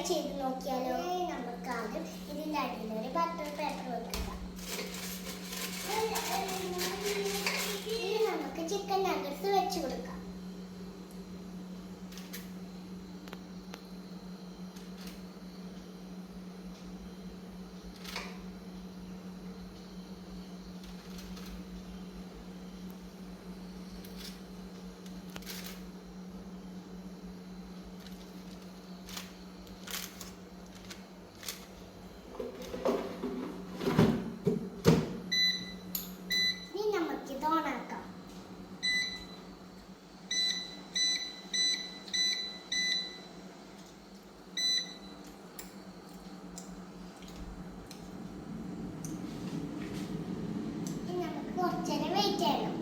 ചെയ്ത് നോക്കിയാലോ? നമുക്ക് ആദ്യം ഇതിൻ്റെ അടിയിൽ ഒരു ബട്ടർ പേപ്പർ വെക്കുക. ഇനി നമുക്ക് ചിക്കൻ നഗറ്റ്സ് വെച്ച് കൊടുക്കാം. ഓണാക്കാം. ഇനി നമുക്ക് കുറച്ചേരം വെയിറ്റ് ചെയ്യണം.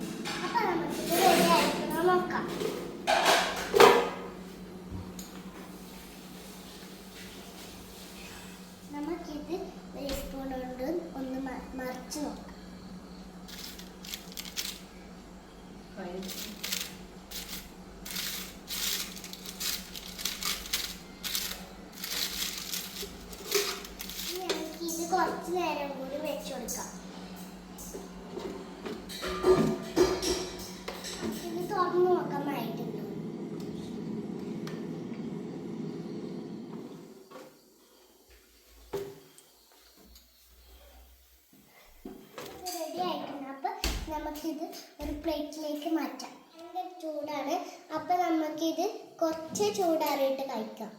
അപ്പൊ നമുക്കിത് റെഡി ആയിരിക്കണോ നോക്കാം. നമുക്കിത് ഒരു സ്പൂൺ കൊണ്ട് ഒന്ന് മറിച്ച് നോക്കാം. ഇത് കുറച്ച് നേരം കൂടി വെച്ച് കൊടുക്കാം. ഇത് തുറന്നു നോക്കാമായിട്ടുണ്ട്. റെഡി ആയിട്ടുണ്ട്. അപ്പൊ നമുക്കിത് ഒരു പ്ലേറ്റിലേക്ക് മാറ്റാം. ഭയങ്കര ചൂടാണ്. അപ്പൊ നമുക്കിത് കുറച്ച് ചൂടാറിയിട്ട് കഴിക്കാം.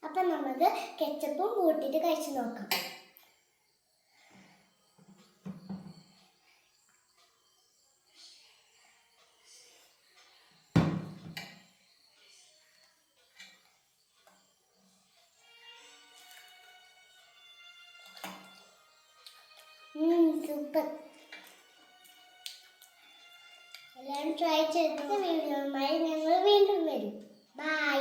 അപ്പൊ നമുക്ക് കെച്ചപ്പും കൂട്ടിയിട്ട് കഴിച്ചു നോക്കാം. സൂപ്പർ. എല്ലാവരും ട്രൈ ചെയ്ത വീഡിയോയുമായി ഞങ്ങൾ വീണ്ടും വരും. ബൈ.